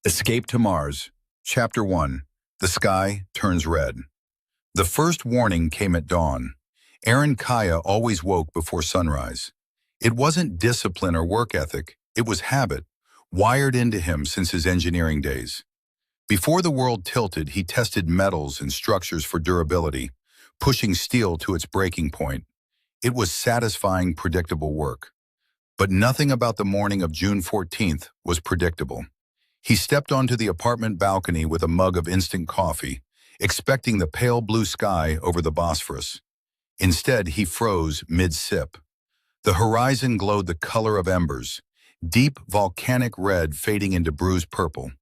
Escape to Mars. Chapter 1. The Sky Turns Red. The first warning came at dawn. Aaron Kaya always woke before sunrise. It wasn't discipline or work ethic, it was habit, wired into him since his engineering days. Before the world tilted, he tested metals and structures for durability, pushing steel to its breaking point. It was satisfying, predictable work. But nothing about the morning of June 14th was predictable. He stepped onto the apartment balcony with a mug of instant coffee, expecting the pale blue sky over the Bosphorus. Instead, he froze mid-sip. The horizon glowed the color of embers, deep volcanic red fading into bruised purple.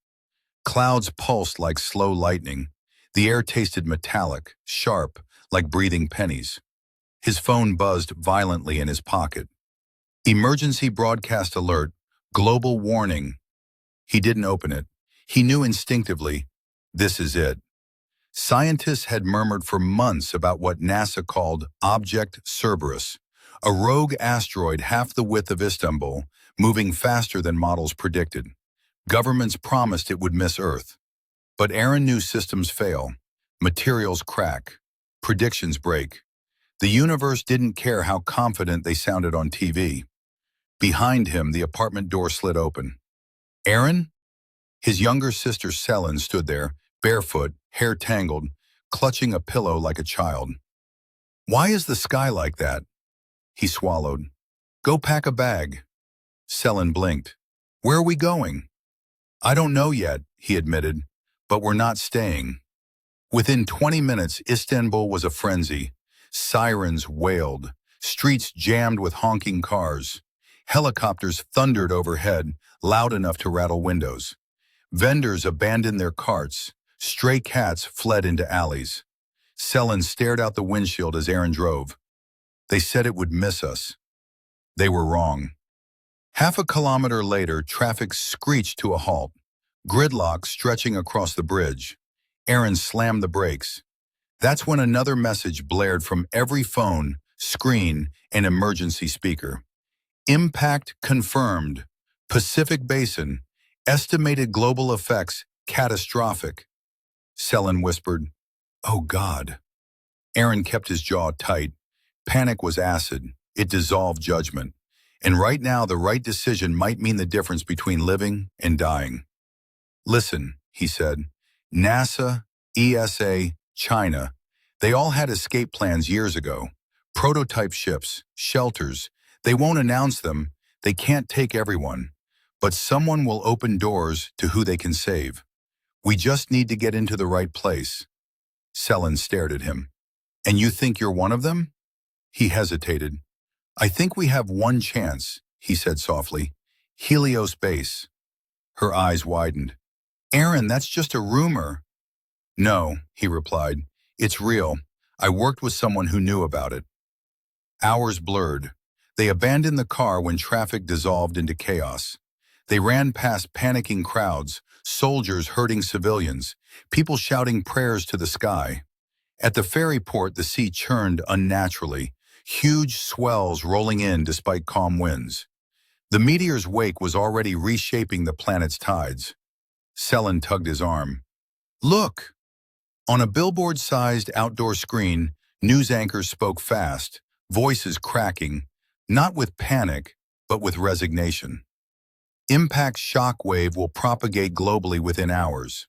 Clouds pulsed like slow lightning. The air tasted metallic, sharp, like breathing pennies. His phone buzzed violently in his pocket. Emergency broadcast alert, global warning. He didn't open it. He knew instinctively, this is it. Scientists had murmured for months about what NASA called Object Cerberus, a rogue asteroid half the width of Istanbul, moving faster than models predicted. Governments promised it would miss Earth. But Aaron knew systems fail, materials crack, predictions break. The universe didn't care how confident they sounded on TV. Behind him, the apartment door slid open. Aaron? His younger sister Selin stood there, barefoot, hair tangled, clutching a pillow like a child. Why is the sky like that? He swallowed. Go pack a bag. Selin blinked. Where are we going? I don't know yet, he admitted, but we're not staying. Within 20 minutes, Istanbul was a frenzy. Sirens wailed, streets jammed with honking cars. Helicopters thundered overhead, loud enough to rattle windows. Vendors abandoned their carts. Stray cats fled into alleys. Selin stared out the windshield as Aaron drove. They said it would miss us. They were wrong. Half a kilometer later, traffic screeched to a halt. Gridlock stretching across the bridge. Aaron slammed the brakes. That's when another message blared from every phone, screen, and emergency speaker. Impact confirmed. Pacific Basin. Estimated global effects catastrophic. Selin whispered, "Oh God." Aaron kept his jaw tight. Panic was acid. It dissolved judgment. And right now, the right decision might mean the difference between living and dying. Listen, he said. NASA, ESA, China, they all had escape plans years ago. Prototype ships, shelters. They won't announce them. They can't take everyone. But someone will open doors to who they can save. We just need to get into the right place. Selin stared at him. And you think you're one of them? He hesitated. I think we have one chance, he said softly. Helios Base. Her eyes widened. Aaron, that's just a rumor. No, he replied. It's real. I worked with someone who knew about it. Hours blurred. They abandoned the car when traffic dissolved into chaos. They ran past panicking crowds, soldiers hurting civilians, people shouting prayers to the sky. At the ferry port, the sea churned unnaturally, huge swells rolling in despite calm winds. The meteor's wake was already reshaping the planet's tides. Selin tugged his arm. Look! On a billboard-sized outdoor screen, news anchors spoke fast, voices cracking, not with panic, but with resignation. Impact shock wave will propagate globally within hours.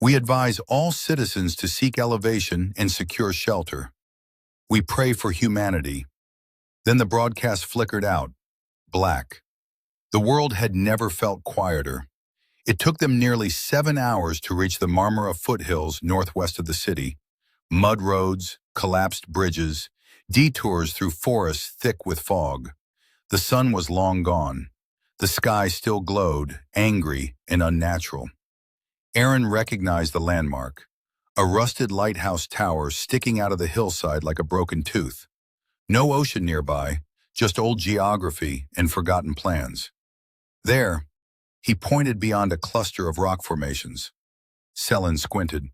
We advise all citizens to seek elevation and secure shelter. We pray for humanity. Then the broadcast flickered out, black. The world had never felt quieter. It took them nearly 7 hours to reach the Marmara foothills northwest of the city. Mud roads, collapsed bridges, detours through forests thick with fog. The sun was long gone. The sky still glowed, angry and unnatural. Aaron recognized the landmark, a rusted lighthouse tower sticking out of the hillside like a broken tooth. No ocean nearby, just old geography and forgotten plans. There, he pointed beyond a cluster of rock formations. Selin squinted.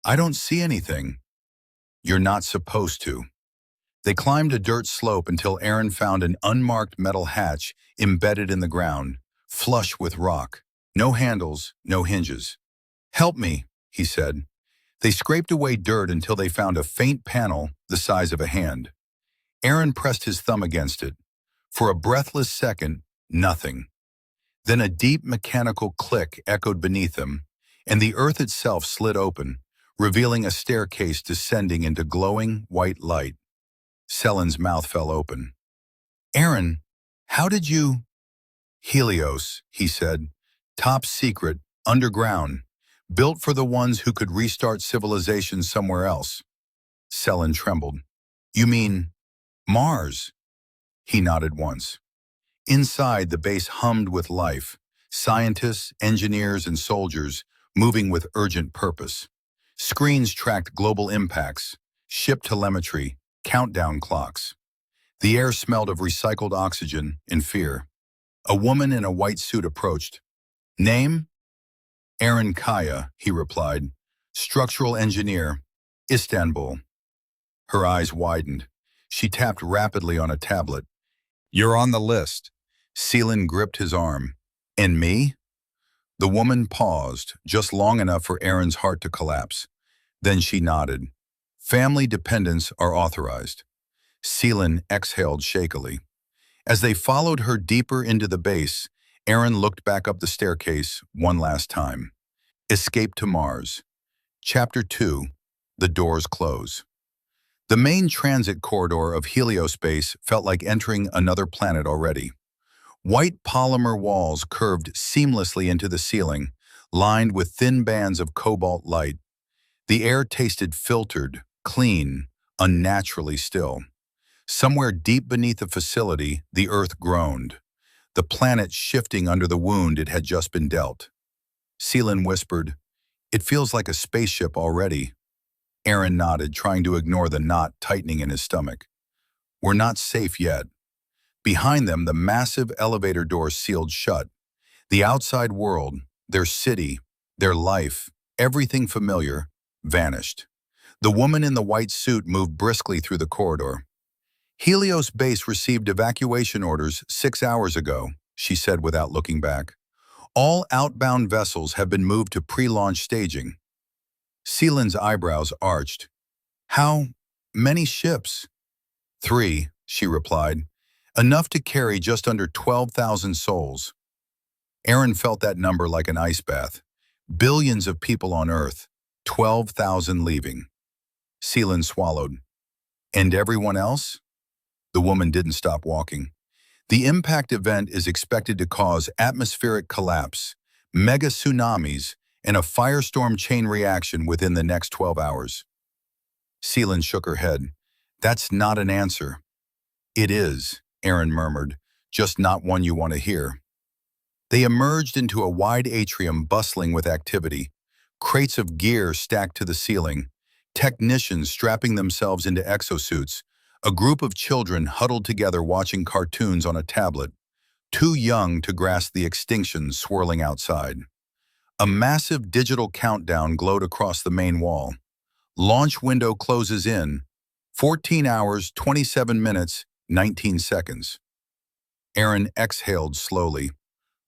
I don't see anything. You're not supposed to. They climbed a dirt slope until Aaron found an unmarked metal hatch embedded in the ground, flush with rock. No handles, no hinges. "Help me," he said. They scraped away dirt until they found a faint panel the size of a hand. Aaron pressed his thumb against it. For a breathless second, nothing. Then a deep mechanical click echoed beneath them, and the earth itself slid open, revealing a staircase descending into glowing white light. Selen's mouth fell open. "Aaron, how did you—" "Helios," he said. "Top secret, underground, built for the ones who could restart civilization somewhere else." Selen trembled. "You mean Mars?" He nodded once. Inside, the base hummed with life, scientists, engineers, and soldiers moving with urgent purpose. Screens tracked global impacts, ship telemetry, countdown clocks. The air smelled of recycled oxygen and fear. A woman in a white suit approached. "Name?" "Aaron Kaya," he replied. "Structural engineer, Istanbul." Her eyes widened. She tapped rapidly on a tablet. "You're on the list." Selen gripped his arm. "And me?" The woman paused, just long enough for Aaron's heart to collapse. Then she nodded. "Family dependents are authorized." Selen exhaled shakily. As they followed her deeper into the base, Aaron looked back up the staircase one last time. Escape to Mars. Chapter 2. The Doors Close. The main transit corridor of heliospace felt like entering another planet already. White polymer walls curved seamlessly into the ceiling, lined with thin bands of cobalt light. The air tasted filtered, clean, unnaturally still. Somewhere deep beneath the facility, the Earth groaned, the planet shifting under the wound it had just been dealt. Selen whispered, "It feels like a spaceship already." Aaron nodded, trying to ignore the knot tightening in his stomach. "We're not safe yet." Behind them, the massive elevator doors sealed shut. The outside world, their city, their life, everything familiar, vanished. The woman in the white suit moved briskly through the corridor. "Helios Base received evacuation orders 6 hours ago," she said without looking back. "All outbound vessels have been moved to pre-launch staging." Selen's eyebrows arched. "How many ships?" "3," she replied. "Enough to carry just under 12,000 souls." Aaron felt that number like an ice bath. Billions of people on Earth, 12,000 leaving. Selen swallowed. "And everyone else?" The woman didn't stop walking. "The impact event is expected to cause atmospheric collapse, mega tsunamis, and a firestorm chain reaction within the next 12 hours. Selen shook her head. "That's not an answer." "It is," Aaron murmured, "just not one you want to hear." They emerged into a wide atrium bustling with activity, crates of gear stacked to the ceiling, technicians strapping themselves into exosuits, a group of children huddled together watching cartoons on a tablet, too young to grasp the extinction swirling outside. A massive digital countdown glowed across the main wall. Launch window closes in 14 hours, 27 minutes, 19 seconds. Aaron exhaled slowly.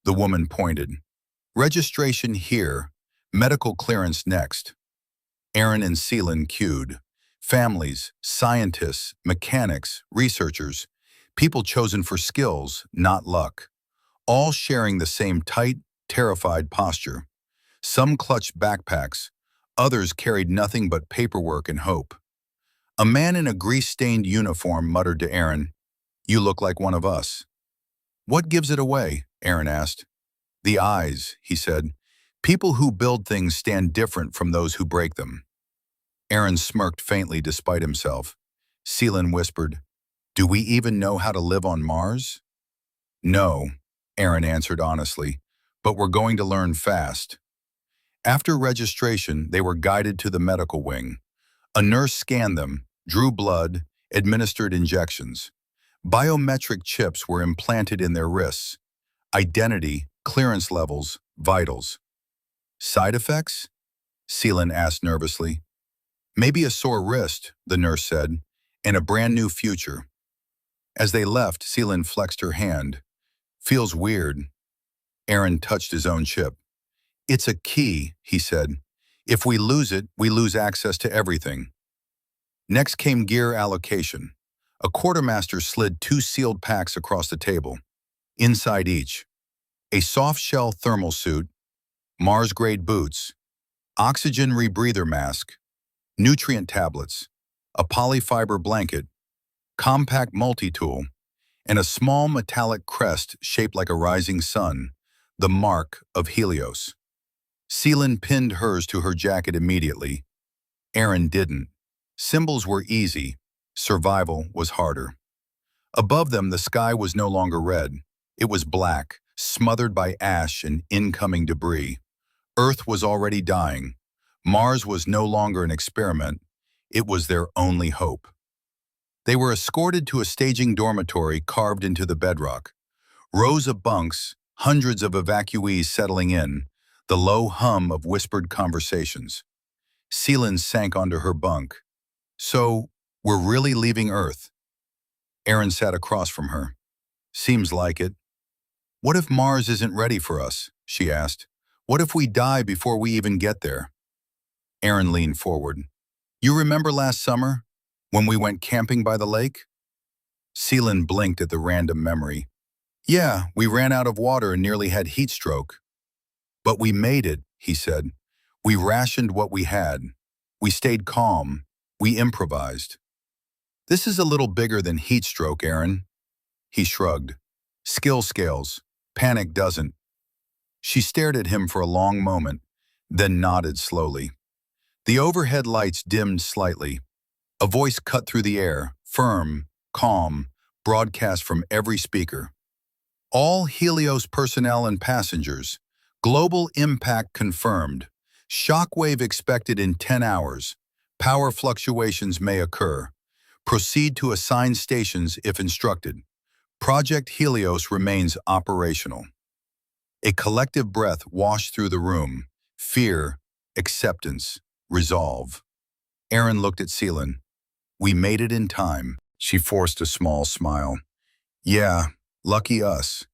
The woman pointed. "Registration here, medical clearance next." Aaron and Selen queued. Families, scientists, mechanics, researchers, people chosen for skills, not luck. All sharing the same tight, terrified posture. Some clutched backpacks, others carried nothing but paperwork and hope. A man in a grease-stained uniform muttered to Aaron, "You look like one of us." "What gives it away?" Aaron asked. "The eyes," he said. "People who build things stand different from those who break them." Aaron smirked faintly despite himself. Selen whispered, "Do we even know how to live on Mars?" "No," Aaron answered honestly, "but we're going to learn fast." After registration, they were guided to the medical wing. A nurse scanned them, drew blood, administered injections. Biometric chips were implanted in their wrists. Identity, clearance levels, vitals. "Side effects?" Selen asked nervously. "Maybe a sore wrist," the nurse said, "and a brand new future." As they left, Selen flexed her hand. "Feels weird." Aaron touched his own chip. It's a key, he said. If we lose it, we lose access to everything. Next came gear allocation. A quartermaster slid 2 sealed packs across the table. Inside each, a soft-shell thermal suit, Mars-grade boots, oxygen rebreather mask, nutrient tablets, a polyfiber blanket, compact multi-tool, and a small metallic crest shaped like a rising sun, the mark of Helios. Celine pinned hers to her jacket immediately. Aaron didn't. Symbols were easy. Survival was harder. Above them, the sky was no longer red. It was black, smothered by ash and incoming debris. Earth was already dying. Mars was no longer an experiment. It was their only hope. They were escorted to a staging dormitory carved into the bedrock. Rows of bunks, hundreds of evacuees settling in, the low hum of whispered conversations. Celine sank onto her bunk. So, we're really leaving Earth? Aaron sat across from her. Seems like it. What if Mars isn't ready for us? She asked. What if we die before we even get there? Aaron leaned forward. You remember last summer, when we went camping by the lake? Celine blinked at the random memory. Yeah, we ran out of water and nearly had heat stroke. But we made it, he said. We rationed what we had. We stayed calm. We improvised. This is a little bigger than heat stroke, Aaron. He shrugged. Skill scales. Panic doesn't. She stared at him for a long moment, then nodded slowly. The overhead lights dimmed slightly. A voice cut through the air, firm, calm, broadcast from every speaker. All Helios personnel and passengers. Global impact confirmed. Shockwave expected in 10 hours. Power fluctuations may occur. Proceed to assigned stations if instructed. Project Helios remains operational. A collective breath washed through the room. Fear, acceptance, resolve. Aaron looked at Celine. We made it in time. She forced a small smile. Yeah, lucky us.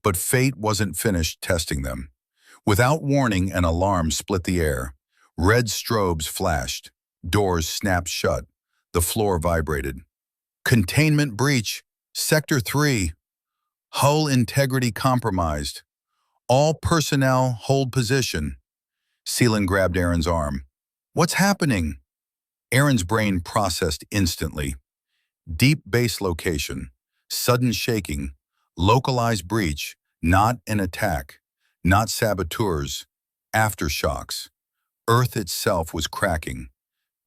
But fate wasn't finished testing them. Without warning, an alarm split the air. Red strobes flashed. Doors snapped shut. The floor vibrated. Containment breach. Sector 3. Hull integrity compromised. All personnel hold position. Celine grabbed Aaron's arm. What's happening? Aaron's brain processed instantly. Deep base location. Sudden shaking. Localized breach. Not an attack. Not saboteurs. Aftershocks. Earth itself was cracking.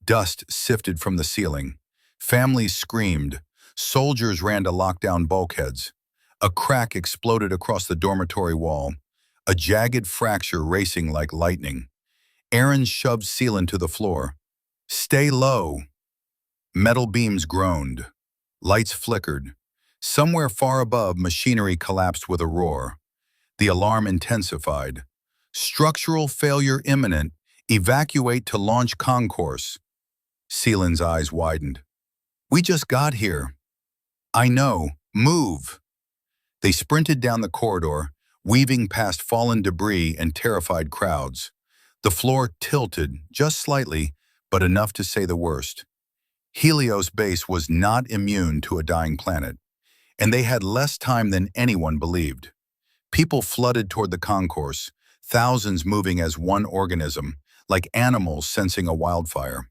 Dust sifted from the ceiling. Families screamed. Soldiers ran to lock down bulkheads. A crack exploded across the dormitory wall. A jagged fracture racing like lightning. Aaron shoved Celine to the floor. Stay low. Metal beams groaned. Lights flickered. Somewhere far above, machinery collapsed with a roar. The alarm intensified. Structural failure imminent. Evacuate to launch concourse. Celine's eyes widened. We just got here. I know. Move. They sprinted down the corridor, weaving past fallen debris and terrified crowds. The floor tilted, just slightly, but enough to say the worst. Helios base was not immune to a dying planet, and they had less time than anyone believed. People flooded toward the concourse, thousands moving as one organism, like animals sensing a wildfire.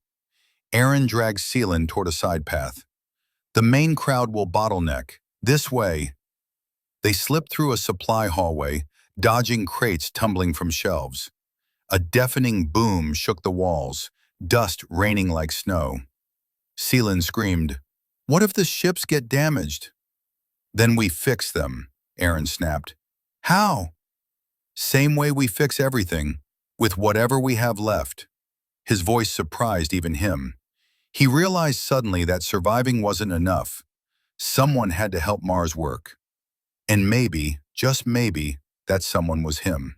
Aaron dragged Celine toward a side path. The main crowd will bottleneck. This way. They slipped through a supply hallway, dodging crates tumbling from shelves. A deafening boom shook the walls, dust raining like snow. Celine screamed, What if the ships get damaged? Then we fix them, Aaron snapped. How? Same way we fix everything, with whatever we have left. His voice surprised even him. He realized suddenly that surviving wasn't enough. Someone had to help Mars work. And maybe, just maybe, that someone was him.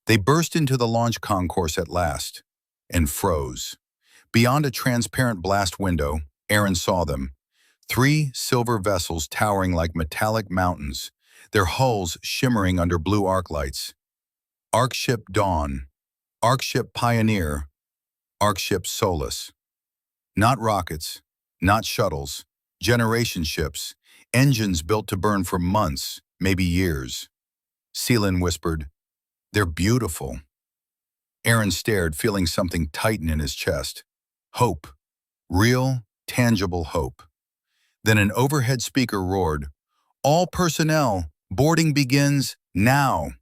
They burst into the launch concourse at last, and froze. Beyond a transparent blast window, Aaron saw them. 3 silver vessels towering like metallic mountains, their hulls shimmering under blue arc lights. Arkship Dawn, Arkship Pioneer, Arkship Solus. Not rockets, not shuttles, generation ships, engines built to burn for months, maybe years. Seelan whispered, "They're beautiful." Aaron stared, feeling something tighten in his chest. Hope. Real, tangible hope. Then an overhead speaker roared, "All personnel, boarding begins now."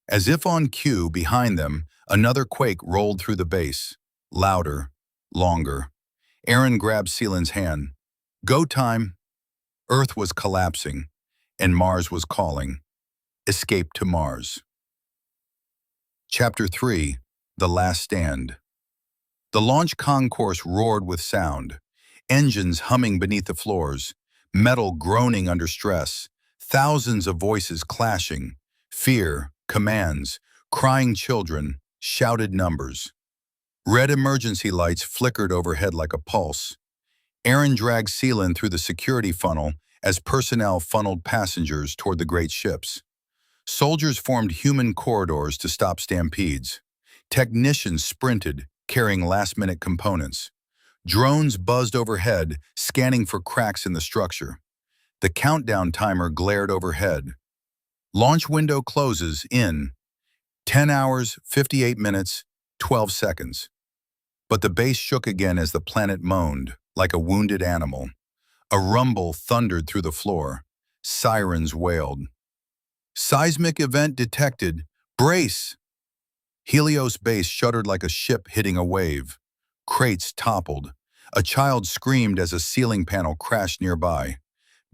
As if on cue, behind them, another quake rolled through the base. Louder, longer. Aaron grabbed Seelan's hand. "Go time." Earth was collapsing, and Mars was calling. Escape to Mars. Chapter 3. The Last Stand. The launch concourse roared with sound. Engines humming beneath the floors. Metal groaning under stress. Thousands of voices clashing. Fear, commands, crying children, shouted numbers. Red emergency lights flickered overhead like a pulse. Aaron dragged Seelan through the security funnel as personnel funneled passengers toward the great ships. Soldiers formed human corridors to stop stampedes. Technicians sprinted, carrying last-minute components. Drones buzzed overhead, scanning for cracks in the structure. The countdown timer glared overhead. Launch window closes in 10 hours, 58 minutes, 12 seconds. But the base shook again as the planet moaned, like a wounded animal. A rumble thundered through the floor. Sirens wailed. "Seismic event detected. Brace!" Helios base shuddered like a ship hitting a wave. Crates toppled. A child screamed as a ceiling panel crashed nearby.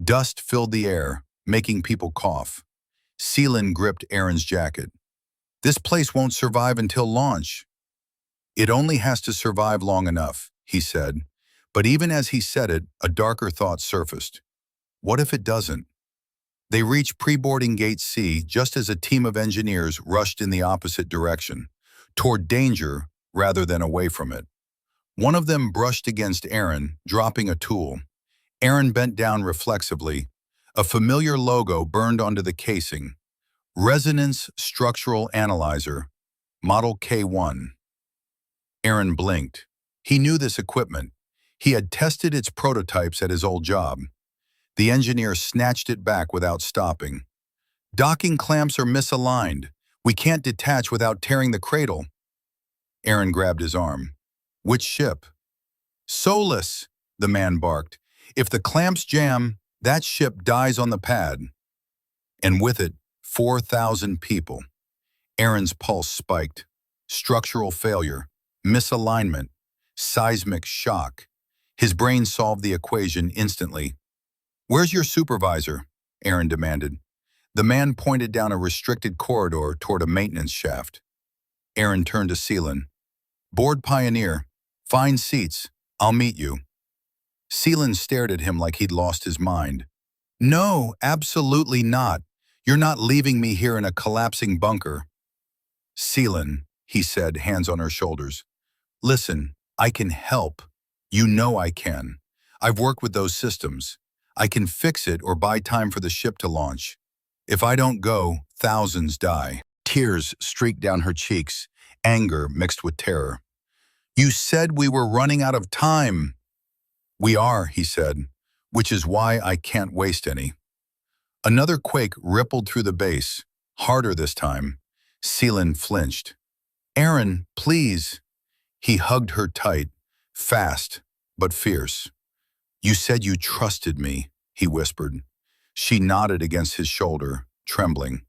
Dust filled the air, making people cough. Seelan gripped Aaron's jacket. "This place won't survive until launch." "It only has to survive long enough," he said. But even as he said it, a darker thought surfaced. What if it doesn't? They reached pre-boarding gate C just as a team of engineers rushed in the opposite direction, toward danger rather than away from it. One of them brushed against Aaron, dropping a tool. Aaron bent down reflexively. A familiar logo burned onto the casing. Resonance Structural Analyzer, Model K1. Aaron blinked. He knew this equipment. He had tested its prototypes at his old job. The engineer snatched it back without stopping. "Docking clamps are misaligned. We can't detach without tearing the cradle." Aaron grabbed his arm. "Which ship?" "Solus," the man barked. "If the clamps jam, that ship dies on the pad." And with it, 4,000 people. Aaron's pulse spiked. Structural failure, misalignment, seismic shock. His brain solved the equation instantly. "Where's your supervisor?" Aaron demanded. The man pointed down a restricted corridor toward a maintenance shaft. Aaron turned to Seelan. "Board Pioneer. Find seats. I'll meet you." Seelan stared at him like he'd lost his mind. "No, absolutely not. You're not leaving me here in a collapsing bunker." "Seelan," he said, hands on her shoulders. "Listen, I can help. You know I can. I've worked with those systems. I can fix it or buy time for the ship to launch. If I don't go, thousands die." Tears streaked down her cheeks, anger mixed with terror. "You said we were running out of time." "We are," he said, "which is why I can't waste any." Another quake rippled through the base, harder this time. Seelan flinched. "Aaron, please." He hugged her tight, fast but fierce. "You said you trusted me," he whispered. She nodded against his shoulder, trembling.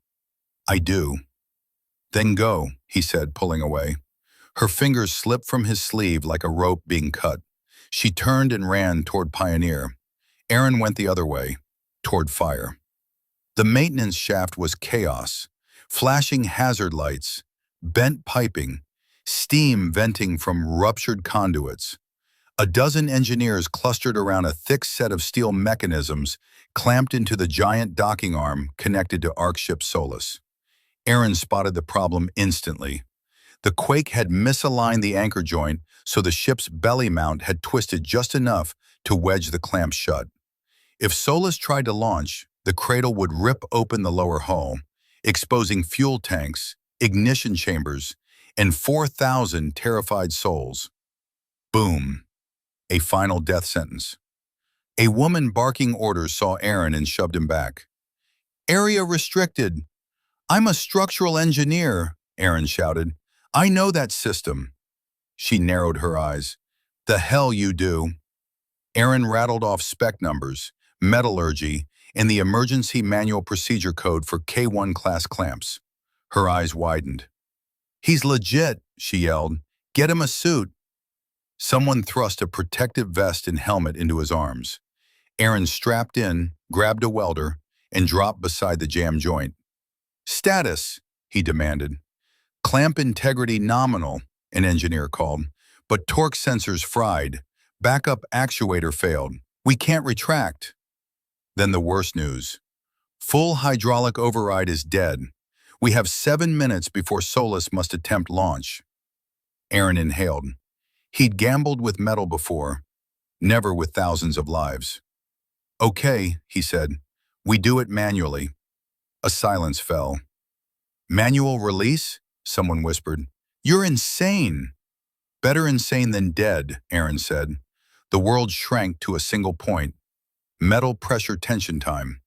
"I do." "Then go," he said, pulling away. Her fingers slipped from his sleeve like a rope being cut. She turned and ran toward Pioneer. Aaron went the other way, toward fire. The maintenance shaft was chaos, flashing hazard lights, bent piping, steam venting from ruptured conduits. A dozen engineers clustered around a thick set of steel mechanisms clamped into the giant docking arm connected to Arkship Solus. Aaron spotted the problem instantly. The quake had misaligned the anchor joint, so the ship's belly mount had twisted just enough to wedge the clamp shut. If Solus tried to launch, the cradle would rip open the lower hull, exposing fuel tanks, ignition chambers, and 4,000 terrified souls. Boom. A final death sentence. A woman barking orders saw Aaron and shoved him back. Area restricted. I'm a structural engineer, Aaron shouted. I know that system. She narrowed her eyes. The hell you do. Aaron rattled off spec numbers, metallurgy, and the emergency manual procedure code for K1 class clamps. Her eyes widened. He's legit, she yelled. Get him a suit. Someone thrust a protective vest and helmet into his arms. Aaron strapped in, grabbed a welder, and dropped beside the jam joint. Status, he demanded. Clamp integrity nominal, an engineer called, but torque sensors fried. Backup actuator failed. We can't retract. Then the worst news. Full hydraulic override is dead. We have 7 minutes before Solus must attempt launch. Aaron inhaled. He'd gambled with metal before, never with thousands of lives. Okay, he said. We do it manually. A silence fell. Manual release? Someone whispered. You're insane. Better insane than dead, Aaron said. The world shrank to a single point. Metal pressure tension time.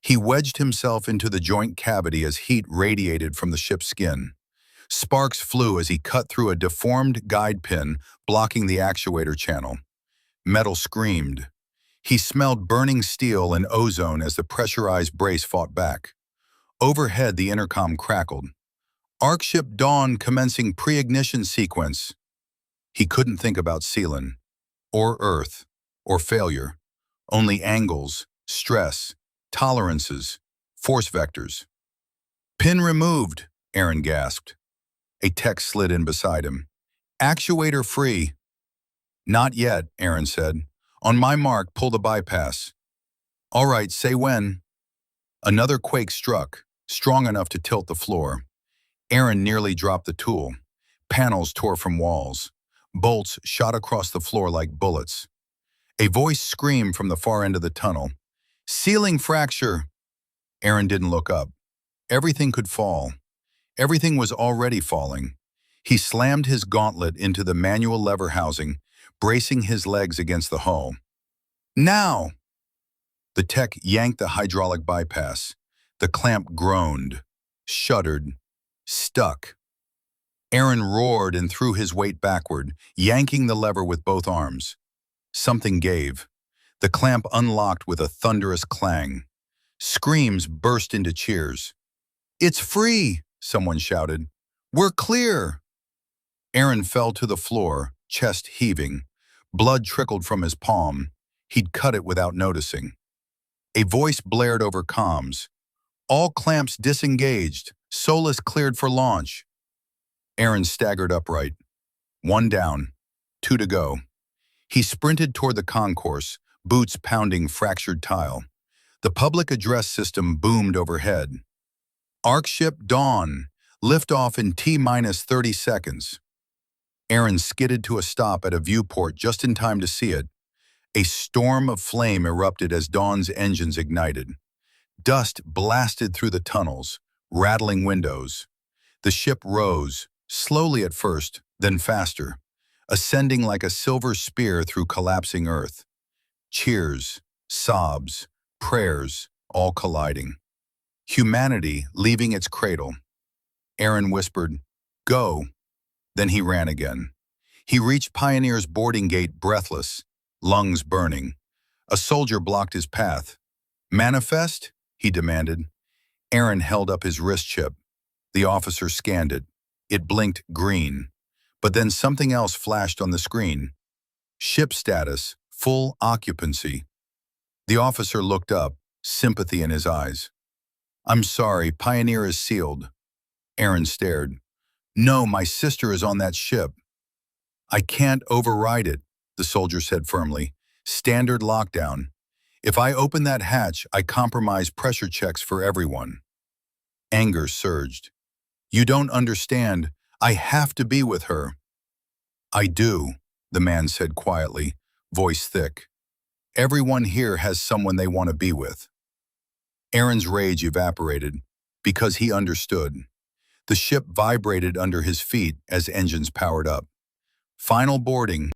He wedged himself into the joint cavity as heat radiated from the ship's skin. Sparks flew as he cut through a deformed guide pin blocking the actuator channel. Metal screamed. He smelled burning steel and ozone as the pressurized brace fought back. Overhead, the intercom crackled. Arcship Dawn commencing pre-ignition sequence. He couldn't think about Sealan, or Earth, or failure. Only angles, stress, tolerances, force vectors. Pin removed, Aaron gasped. A tech slid in beside him. Actuator free. Not yet, Aaron said. On my mark, pull the bypass. All right, say when. Another quake struck, strong enough to tilt the floor. Aaron nearly dropped the tool. Panels tore from walls. Bolts shot across the floor like bullets. A voice screamed from the far end of the tunnel. Ceiling fracture. Aaron didn't look up. Everything could fall. Everything was already falling. He slammed his gauntlet into the manual lever housing, bracing his legs against the hull. Now! The tech yanked the hydraulic bypass. The clamp groaned, shuddered, stuck. Aaron roared and threw his weight backward, yanking the lever with both arms. Something gave. The clamp unlocked with a thunderous clang. Screams burst into cheers. It's free, someone shouted. We're clear. Aaron fell to the floor, chest heaving. Blood trickled from his palm. He'd cut it without noticing. A voice blared over comms. All clamps disengaged. Solus cleared for launch. Aaron staggered upright. 1 down, 2 to go. He sprinted toward the concourse, boots pounding fractured tile. The public address system boomed overhead. Arcship Dawn, liftoff in T-minus 30 seconds. Aaron skidded to a stop at a viewport just in time to see it. A storm of flame erupted as Dawn's engines ignited. Dust blasted through the tunnels, rattling windows. The ship rose, slowly at first, then faster, ascending like a silver spear through collapsing earth. Cheers, sobs, prayers, all colliding. Humanity leaving its cradle. Aaron whispered, "Go." Then he ran again. He reached Pioneer's boarding gate breathless, lungs burning. A soldier blocked his path. "Manifest?" he demanded. Aaron held up his wrist chip. The officer scanned it. It blinked green. But then something else flashed on the screen. Ship status, full occupancy. The officer looked up, sympathy in his eyes. "I'm sorry, Pioneer is sealed." Aaron stared. "No, my sister is on that ship." "I can't override it," the soldier said firmly. "Standard lockdown. If I open that hatch, I compromise pressure checks for everyone." Anger surged. "You don't understand. I have to be with her." "I do," the man said quietly, voice thick. "Everyone here has someone they want to be with." Aaron's rage evaporated because he understood. The ship vibrated under his feet as engines powered up. Final boarding.